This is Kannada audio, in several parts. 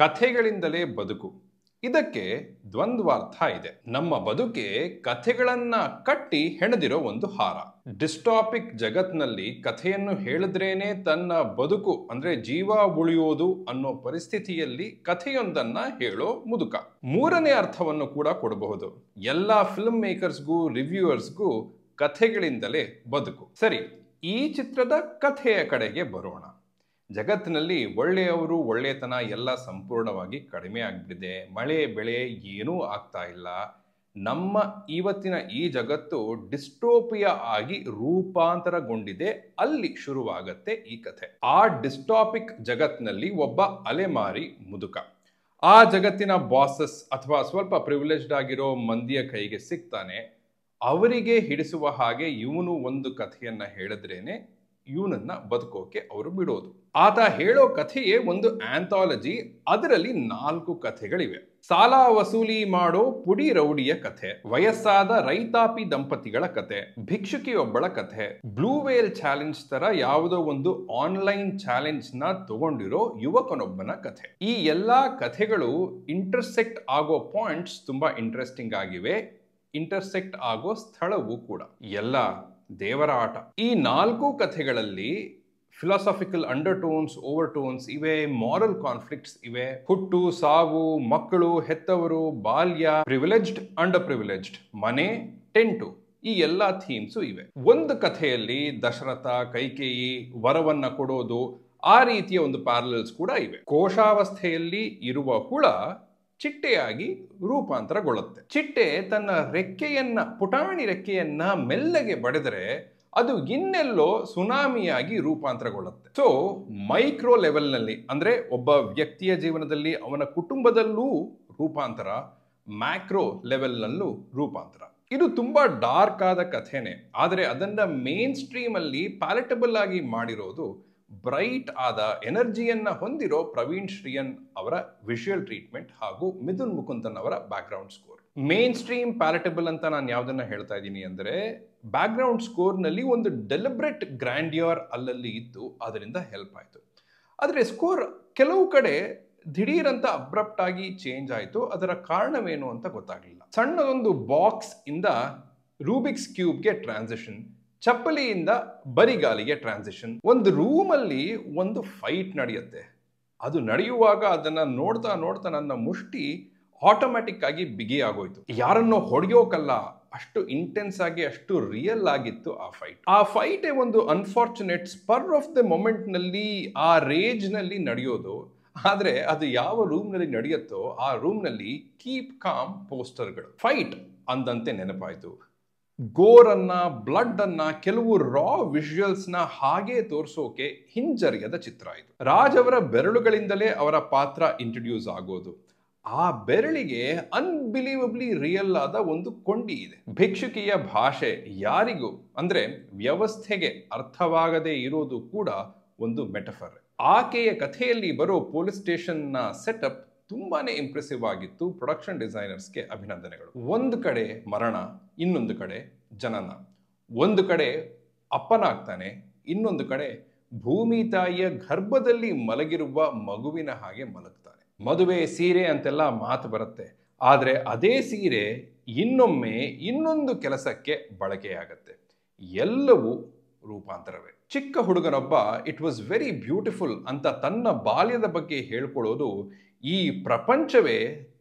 ಕಥೆಗಳಿಂದಲೇ ಬದುಕು. ಇದಕ್ಕೆ ದ್ವಂದ್ವಾರ್ಥ ಇದೆ. ನಮ್ಮ ಬದುಕೆ ಕಥೆಗಳನ್ನ ಕಟ್ಟಿ ಹೆಣೆದಿರೋ ಒಂದು ಹಾರ. ಡಿಸ್ಟಾಪಿಕ್ ಜಗತ್ನಲ್ಲಿ ಕಥೆಯನ್ನು ಹೇಳಿದ್ರೇನೆ ತನ್ನ ಬದುಕು ಅಂದ್ರೆ ಜೀವ ಉಳಿಯೋದು ಅನ್ನೋ ಪರಿಸ್ಥಿತಿಯಲ್ಲಿ ಕಥೆಯೊಂದನ್ನ ಹೇಳೋ ಮುದುಕ. ಮೂರನೇ ಅರ್ಥವನ್ನು ಕೂಡ ಕೊಡಬಹುದು. ಎಲ್ಲ ಫಿಲ್ಮ್ ಮೇಕರ್ಸ್ಗೂ ರಿವ್ಯೂವರ್ಸ್ಗೂ ಕಥೆಗಳಿಂದಲೇ ಬದುಕು. ಸರಿ, ಈ ಚಿತ್ರದ ಕಥೆಯ ಕಡೆಗೆ ಬರೋಣ. ಜಗತ್ತಿನಲ್ಲಿ ಒಳ್ಳೆಯವರು ಒಳ್ಳೆತನ ಎಲ್ಲ ಸಂಪೂರ್ಣವಾಗಿ ಕಡಿಮೆ ಆಗ್ಬಿಟ್ಟಿದೆ. ಮಳೆ ಬೆಳೆ ಏನೂ ಆಗ್ತಾ ಇಲ್ಲ. ನಮ್ಮ ಇವತ್ತಿನ ಈ ಜಗತ್ತು ಡಿಸ್ಟೋಪಿಯಾ ಆಗಿ ರೂಪಾಂತರಗೊಂಡಿದೆ. ಅಲ್ಲಿ ಶುರುವಾಗತ್ತೆ ಈ ಕಥೆ. ಆ ಡಿಸ್ಟಾಪಿಕ್ ಜಗತ್ನಲ್ಲಿ ಒಬ್ಬ ಅಲೆಮಾರಿ ಮುದುಕ ಆ ಜಗತ್ತಿನ ಬಾಸಸ್ ಅಥವಾ ಸ್ವಲ್ಪ ಪ್ರಿವಿಲೇಜ್ಡ್ ಆಗಿರೋ ಮಂದಿಯ ಕೈಗೆ ಸಿಗ್ತಾನೆ. ಅವರಿಗೆ ಹಿಡಿಸುವ ಹಾಗೆ ಇವನು ಒಂದು ಕಥೆಯನ್ನ ಹೇಳಿದ್ರೇನೆ ಇವನನ್ನ ಬದುಕೋಕೆ ಅವರು ಬಿಡೋದು. ಆತ ಹೇಳೋ ಕಥೆಯೇ ಒಂದು ಆಂಥಾಲಜಿ. ಅದರಲ್ಲಿ 4 ಕಥೆಗಳಿವೆ. ಸಾಲ ವಸೂಲಿ ಮಾಡೋ ಪುಡಿ ರೌಡಿಯ ಕಥೆ, ವಯಸ್ಸಾದ ರೈತಾಪಿ ದಂಪತಿಗಳ ಕಥೆ, ಭಿಕ್ಷುಕಿಯೊಬ್ಬಳ ಕಥೆ, ಬ್ಲೂ ವೇಲ್ ಚಾಲೆಂಜ್ ತರ ಯಾವುದೋ ಒಂದು ಆನ್ಲೈನ್ ಚಾಲೆಂಜ್ ನ ತಗೊಂಡಿರೋ ಯುವಕನೊಬ್ಬನ ಕಥೆ. ಈ ಎಲ್ಲಾ ಕಥೆಗಳು ಇಂಟರ್ಸೆಕ್ಟ್ ಆಗೋ ಪಾಯಿಂಟ್ಸ್ ತುಂಬಾ ಇಂಟ್ರೆಸ್ಟಿಂಗ್ ಆಗಿವೆ. ಇಂಟರ್ಸೆಕ್ಟ್ ಆಗೋ ಸ್ಥಳವೂ ಕೂಡ ಎಲ್ಲ ದೇವರ ಆಟ. ಈ 4 ಕಥೆಗಳಲ್ಲಿ ಫಿಲಾಸಫಿಕಲ್ ಅಂಡರ್ಟೋನ್ಸ್, ಓವರ್ಟೋನ್ಸ್ ಇವೆ, ಮಾರಲ್ ಕಾನ್ಫ್ಲಿಕ್ಟ್ಸ್ ಇವೆ. ಹುಟ್ಟು, ಸಾವು, ಮಕ್ಕಳು, ಹೆತ್ತವರು, ಬಾಲ್ಯ, ಪ್ರಿವಿಲೇಜ್ಡ್, ಅಂಡರ್ ಪ್ರಿವಿಲೇಜ್ಡ್, ಮನೆ, ಟೆಂಟು, ಈ ಎಲ್ಲಾ ಥೀಮ್ಸು ಇವೆ. ಒಂದು ಕಥೆಯಲ್ಲಿ ದಶರಥ, ಕೈಕೇಯಿ ವರವನ್ನ ಕೊಡೋದು, ಆ ರೀತಿಯ ಒಂದು ಪ್ಯಾರಲಲ್ಸ್ ಕೂಡ ಇವೆ. ಕೋಶಾವಸ್ಥೆಯಲ್ಲಿ ಇರುವ ಹುಳ ಚಿಟ್ಟೆಯಾಗಿ ರೂಪಾಂತರಗೊಳ್ಳುತ್ತೆ. ಚಿಟ್ಟೆ ತನ್ನ ರೆಕ್ಕೆಯನ್ನ, ಪುಟಾಣಿ ರೆಕ್ಕೆಯನ್ನ ಮೆಲ್ಲಗೆ ಬಡಿದರೆ ಅದು ಇನ್ನೆಲ್ಲೋ ಸುನಾಮಿಯಾಗಿ ರೂಪಾಂತರಗೊಳ್ಳುತ್ತೆ. ಸೊ ಮೈಕ್ರೋ ಲೆವೆಲ್ನಲ್ಲಿ ಅಂದ್ರೆ ಒಬ್ಬ ವ್ಯಕ್ತಿಯ ಜೀವನದಲ್ಲಿ, ಅವನ ಕುಟುಂಬದಲ್ಲೂ ರೂಪಾಂತರ, ಮ್ಯಾಕ್ರೋ ಲೆವೆಲ್ನಲ್ಲೂ ರೂಪಾಂತರ. ಇದು ತುಂಬಾ ಡಾರ್ಕ್ ಆದ ಕಥೆನೆ. ಆದರೆ ಅದನ್ನ ಮೇನ್ ಸ್ಟ್ರೀಮ್ ಅಲ್ಲಿ ಪ್ಯಾಲೆಟಬಲ್ ಆಗಿ ಮಾಡಿರೋದು ಬ್ರೈಟ್ ಆದ ಎನರ್ಜಿಯನ್ನ ಹೊಂದಿರೋ ಪ್ರವೀಣ್ ಶ್ರೀಯನ್ ಅವರ ವಿಷುವಲ್ ಟ್ರೀಟ್ಮೆಂಟ್ ಹಾಗೂ ಮಿಥುನ್ ಮುಕುಂದನ್ ಅವರ ಬ್ಯಾಕ್ಗ್ರೌಂಡ್ ಸ್ಕೋರ್. ಮೇನ್ ಸ್ಟ್ರೀಮ್ ಪ್ಯಾಲೆಟಬಲ್ ಅಂತ ನಾನು ಯಾವ್ದನ್ನ ಹೇಳ್ತಾ ಇದ್ದೀನಿ ಅಂದ್ರೆ, ಬ್ಯಾಕ್ಗ್ರೌಂಡ್ ಸ್ಕೋರ್ ನಲ್ಲಿ ಒಂದು ಡೆಲಿಬ್ರೇಟ್ ಗ್ರ್ಯಾಂಡಿಯರ್ ಅಲ್ಲಲ್ಲಿ ಇತ್ತು, ಅದರಿಂದ ಹೆಲ್ಪ್ ಆಯ್ತು. ಆದರೆ ಸ್ಕೋರ್ ಕೆಲವು ಕಡೆ ದಿಢೀರಂತ ಅಬ್ರಪ್ಟ್ ಆಗಿ ಚೇಂಜ್ ಆಯ್ತು. ಅದರ ಕಾರಣವೇನು ಅಂತ ಗೊತ್ತಾಗ್ಲಿಲ್ಲ. ಸಣ್ಣದೊಂದು ಬಾಕ್ಸ್ ಇಂದ ರೂಬಿಕ್ಸ್ ಕ್ಯೂಬ್ಗೆ ಟ್ರಾನ್ಸಿಷನ್, ಚಪ್ಪಲಿಯಿಂದ ಬರಿಗಾಲಿಗೆ ಟ್ರಾನ್ಸಿಷನ್. ಒಂದು ರೂಮ್ ಅಲ್ಲಿ ಒಂದು ಫೈಟ್ ನಡೆಯುತ್ತೆ. ಅದು ನಡೆಯುವಾಗ ಅದನ್ನ ನೋಡ್ತಾ ನೋಡ್ತಾ ನನ್ನ ಮುಷ್ಟಿ ಆಟೋಮ್ಯಾಟಿಕ್ ಆಗಿ ಬಿಗಿ ಆಗೋಯ್ತು. ಯಾರನ್ನೋ ಹೊಡೆಯೋಕಲ್ಲ, ಅಷ್ಟು ಇಂಟೆನ್ಸ್ ಆಗಿ, ಅಷ್ಟು ರಿಯಲ್ ಆಗಿತ್ತು ಆ ಫೈಟ್. ಆ ಫೈಟೇ ಒಂದು unfortunate spur of the moment ನಲ್ಲಿ, ಆ ರೇಜ್ ನಲ್ಲಿ ನಡೆಯೋದು. ಆದ್ರೆ ಅದು ಯಾವ ರೂಮ್ ನಲ್ಲಿ ನಡೆಯುತ್ತೋ ಆ ರೂಮ್ ನಲ್ಲಿ ಕೀಪ್ ಕಾಮ್ ಪೋಸ್ಟರ್ಗಳು. ಫೈಟ್ ಅಂದಂತೆ ನೆನಪಾಯ್ತು. ಗೋರ್ ಅನ್ನ, ಬ್ಲಡ್ ಅನ್ನ, ಕೆಲವು ರಾ ವಿಜುವಲ್ಸ್ ನ ಹಾಗೆ ತೋರಿಸೋಕೆ ಹಿಂಜರಿಯದ ಚಿತ್ರ ಇದು. ರಾಜ್ ಅವರ ಬೆರಳುಗಳಿಂದಲೇ ಅವರ ಪಾತ್ರ ಇಂಟ್ರೊಡ್ಯೂಸ್ ಆಗೋದು. ಆ ಬೆರಳಿಗೆ ಅನ್ಬಿಲೀವಬ್ಲಿ ರಿಯಲ್ ಆದ ಒಂದು ಕೊಂಡಿ ಇದೆ. ಭಿಕ್ಷುಕಿಯ ಭಾಷೆ ಯಾರಿಗೂ ಅಂದ್ರೆ ವ್ಯವಸ್ಥೆಗೆ ಅರ್ಥವಾಗದೇ ಇರೋದು ಕೂಡ ಒಂದು ಮೆಟಫರ್. ಆಕೆಯ ಕಥೆಯಲ್ಲಿ ಬರೋ ಪೊಲೀಸ್ ಸ್ಟೇಷನ್ ನ ಸೆಟಪ್ ತುಂಬಾನೇ ಇಂಪ್ರೆಸಿವ್ ಆಗಿತ್ತು. ಪ್ರೊಡಕ್ಷನ್ ಡಿಸೈನರ್ಸ್ಗೆ ಅಭಿನಂದನೆಗಳು. ಒಂದು ಕಡೆ ಮರಣ, ಇನ್ನೊಂದು ಕಡೆ ಜನನ. ಒಂದು ಕಡೆ ಅಪ್ಪನಾಗ್ತಾನೆ, ಇನ್ನೊಂದು ಕಡೆ ಭೂಮಿ ತಾಯಿಯ ಗರ್ಭದಲ್ಲಿ ಮಲಗಿರುವ ಮಗುವಿನ ಹಾಗೆ ಮಲಗ್ತಾನೆ. ಮದುವೆ, ಸೀರೆ ಅಂತೆಲ್ಲ ಮಾತು ಬರುತ್ತೆ. ಆದ್ರೆ ಅದೇ ಸೀರೆ ಇನ್ನೊಮ್ಮೆ ಇನ್ನೊಂದು ಕೆಲಸಕ್ಕೆ ಬಳಕೆಯಾಗತ್ತೆ. ಎಲ್ಲವೂ ರೂಪಾಂತರವೇ. ಚಿಕ್ಕ ಹುಡುಗನೊಬ್ಬ ಇಟ್ ವಾಸ್ ವೆರಿ ಬ್ಯೂಟಿಫುಲ್ ಅಂತ ತನ್ನ ಬಾಲ್ಯದ ಬಗ್ಗೆ ಹೇಳ್ಕೊಳ್ಳೋದು ಈ ಪ್ರಪಂಚವೇ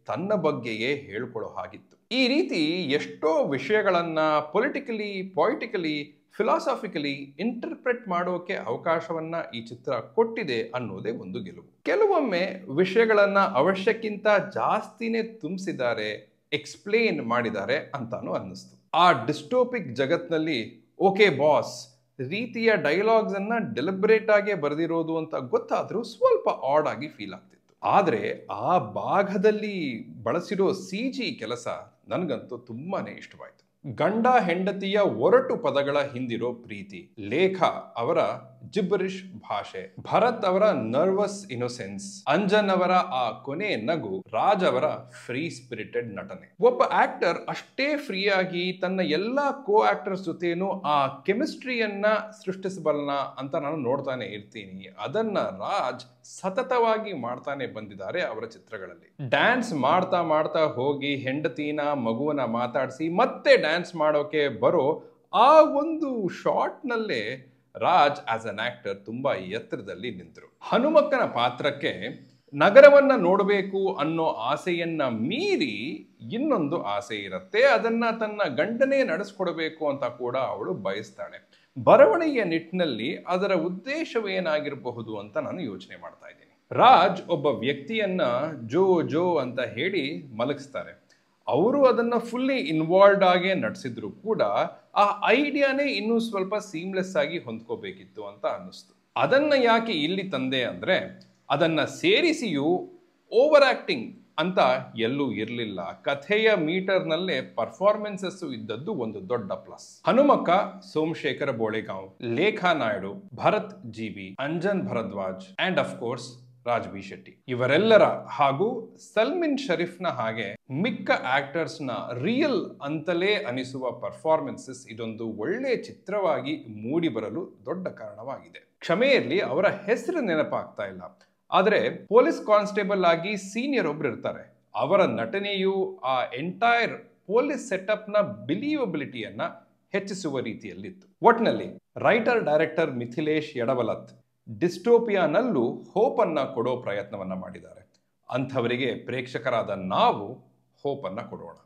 ತನ್ನ ಬಗ್ಗೆಯೇ ಹೇಳ್ಕೊಳ್ಳೋ ಹಾಗಿತ್ತು. ಈ ರೀತಿ ಎಷ್ಟೋ ವಿಷಯಗಳನ್ನ ಪೊಲಿಟಿಕಲಿ, ಪೊಯಿಟಿಕಲಿ, ಫಿಲಾಸಾಫಿಕಲಿ ಇಂಟರ್ಪ್ರೆಟ್ ಮಾಡೋಕೆ ಅವಕಾಶವನ್ನ ಈ ಚಿತ್ರ ಕೊಟ್ಟಿದೆ ಅನ್ನೋದೇ ಒಂದು ಗೆಲುವು. ಕೆಲವೊಮ್ಮೆ ವಿಷಯಗಳನ್ನ ಅವಶ್ಯಕ್ಕಿಂತ ಜಾಸ್ತಿನೇ ತುಂಬಿಸಿದ್ದಾರೆ, ಎಕ್ಸ್ಪ್ಲೇನ್ ಮಾಡಿದ್ದಾರೆ ಅಂತಾನು ಅನ್ನಿಸ್ತು. ಆ ಡಿಸ್ಟೋಪಿಕ್ ಜಗತ್ನಲ್ಲಿ ಓಕೆ ಬಾಸ್ ರೀತಿಯ ಡೈಲಾಗ್ಸ್ ಅನ್ನ ಡೆಲಿಬ್ರೇಟ್ ಆಗಿ ಬರೆದಿರೋದು ಅಂತ ಗೊತ್ತಾದ್ರೂ ಸ್ವಲ್ಪ ಆಡ್ ಆಗಿ ಫೀಲ್ ಆಗ್ತಿತ್ತು. ಆದ್ರೆ ಆ ಭಾಗದಲ್ಲಿ ಬಳಸಿರೋ CG ಕೆಲಸ ನನಗಂತೂ ತುಂಬಾನೇ ಇಷ್ಟವಾಯ್ತು. ಗಂಡ ಹೆಂಡತಿಯ ಒರಟು ಪದಗಳ ಹಿಂದಿರೋ ಪ್ರೀತಿ, ಲೇಖ ಅವರ ಜಿಬ್ಬರಿಷ್ ಭಾಷೆ, ಭರತ್ ಅವರ ನರ್ವಸ್ ಇನೋಸೆನ್ಸ್, ಅಂಜನ್ ಅವರ ಆ ಕೊನೆ ನಗು, ರಾಜ್ ಅವರ ಫ್ರೀ ಸ್ಪಿರಿಟೆಡ್ ನಟನೆ. ಒಬ್ಬ ಆಕ್ಟರ್ ಅಷ್ಟೇ ಫ್ರೀ ಆಗಿ ತನ್ನ ಎಲ್ಲಾ ಕೋ ಆಕ್ಟರ್ಸ್ ಜೊತೆನೂ ಆ ಕೆಮಿಸ್ಟ್ರಿಯನ್ನ ಸೃಷ್ಟಿಸಬಲ್ಲ ಅಂತ ನಾನು ನೋಡ್ತಾನೆ ಇರ್ತೀನಿ. ಅದನ್ನ ರಾಜ್ ಸತತವಾಗಿ ಮಾಡ್ತಾನೆ ಬಂದಿದ್ದಾರೆ ಅವರ ಚಿತ್ರಗಳಲ್ಲಿ. ಡ್ಯಾನ್ಸ್ ಮಾಡ್ತಾ ಮಾಡ್ತಾ ಹೋಗಿ ಹೆಂಡತಿನ ಮಗುವನ್ನ ಮಾತಾಡಿಸಿ ಮತ್ತೆ ಡ್ಯಾನ್ಸ್ ಮಾಡೋಕೆ ಬರೋ ಆ ಒಂದು ಶಾರ್ಟ್ ನಲ್ಲೇ ರಾಜ್ ಆಸ್ ಅನ್ ಆಕ್ಟರ್ ತುಂಬಾ ಎತ್ತರದಲ್ಲಿ ನಿಂತರು. ಹನುಮಕ್ಕನ ಪಾತ್ರಕ್ಕೆ ನಗರವನ್ನ ನೋಡಬೇಕು ಅನ್ನೋ ಆಸೆಯನ್ನ ಮೀರಿ ಇನ್ನೊಂದು ಆಸೆ ಇರುತ್ತೆ. ಅದನ್ನ ತನ್ನ ಗಂಡನೇ ನಡೆಸ್ಕೊಡ್ಬೇಕು ಅಂತ ಕೂಡ ಅವಳು ಬಯಸ್ತಾಳೆ. ಬರವಣಿಗೆಯ ನಿಟ್ಟಿನಲ್ಲಿ ಅದರ ಉದ್ದೇಶವೇನಾಗಿರಬಹುದು ಅಂತ ನಾನು ಯೋಚನೆ ಮಾಡ್ತಾ ಇದ್ದೀನಿ. ರಾಜ್ ಒಬ್ಬ ವ್ಯಕ್ತಿಯನ್ನ ಜೋ ಜೋ ಅಂತ ಹೇಳಿ ಮಲಗಿಸ್ತಾರೆ. ಅವರು ಅದನ್ನ ಫುಲ್ಲಿ ಇನ್ವಾಲ್ವ್ಡ್ ಆಗೇ ನಡೆಸಿದ್ರು ಕೂಡ ಆ ಐಡಿಯಾನೇ ಇನ್ನೂ ಸ್ವಲ್ಪ ಸೀಮ್ಲೆಸ್ ಆಗಿ ಹೊಂದ್ಕೋಬೇಕಿತ್ತು ಅಂತ ಅನ್ನಿಸ್ತು. ಅದನ್ನ ಯಾಕೆ ಇಲ್ಲಿ ತಂದೆ ಅಂದ್ರೆ ಅದನ್ನ ಸೇರಿಸಿಯೂ ಓವರ್ ಆಕ್ಟಿಂಗ್ ಅಂತ ಎಲ್ಲೂ ಇರಲಿಲ್ಲ. ಕಥೆಯ ಮೀಟರ್ನಲ್ಲೇ ಪರ್ಫಾರ್ಮೆನ್ಸಸ್ ಇದ್ದದ್ದು ಒಂದು ದೊಡ್ಡ plus. Hanumakka Somashekhara Bolegaon, Lekha Naidu, Bharath G B., Anjan Bharadwaj and of course Raj B Shetty ಇವರೆಲ್ಲರ ಹಾಗೂ ಸಲ್ಮಿನ್ ಶರೀಫ್ನ ಹಾಗೆ ಮಿಕ್ಕ ಆಕ್ಟರ್ಸ್ ನ ರಿಯಲ್ ಅಂತಲೇ ಅನಿಸುವ ಪರ್ಫಾರ್ಮೆನ್ಸಸ್ ಇದೊಂದು ಒಳ್ಳೆ ಚಿತ್ರವಾಗಿ ಮೂಡಿ ಬರಲು ದೊಡ್ಡ ಕಾರಣವಾಗಿದೆ. ಕ್ಷಮೆಯಲ್ಲಿ ಅವರ ಹೆಸರು ನೆನಪಾಗ್ತಾ ಇಲ್ಲ, ಆದರೆ ಪೊಲೀಸ್ ಕಾನ್ಸ್ಟೇಬಲ್ ಆಗಿ ಸೀನಿಯರ್ ಒಬ್ರು ಇರ್ತಾರೆ. ಅವರ ನಟನೆಯು ಆ ಎಂಟೈರ್ ಪೊಲೀಸ್ ಸೆಟಪ್ ನ ಬಿಲೀವಬಿಲಿಟಿಯನ್ನ ಹೆಚ್ಚಿಸುವ ರೀತಿಯಲ್ಲಿತ್ತು. ಒಟ್ನಲ್ಲಿ ರೈಟರ್ ಡೈರೆಕ್ಟರ್ ಮಿಥಿಲೇಶ್ ಯಡವಲತ್ ಡಿಸ್ಟೋಪಿಯಾನಲ್ಲೂ ಹೋಪ್ ಅನ್ನ ಕೊಡೋ ಪ್ರಯತ್ನವನ್ನ ಮಾಡಿದ್ದಾರೆ. ಅಂಥವರಿಗೆ ಪ್ರೇಕ್ಷಕರಾದ ನಾವು ಹೋಪ್ ಅನ್ನ ಕೊಡೋಣ.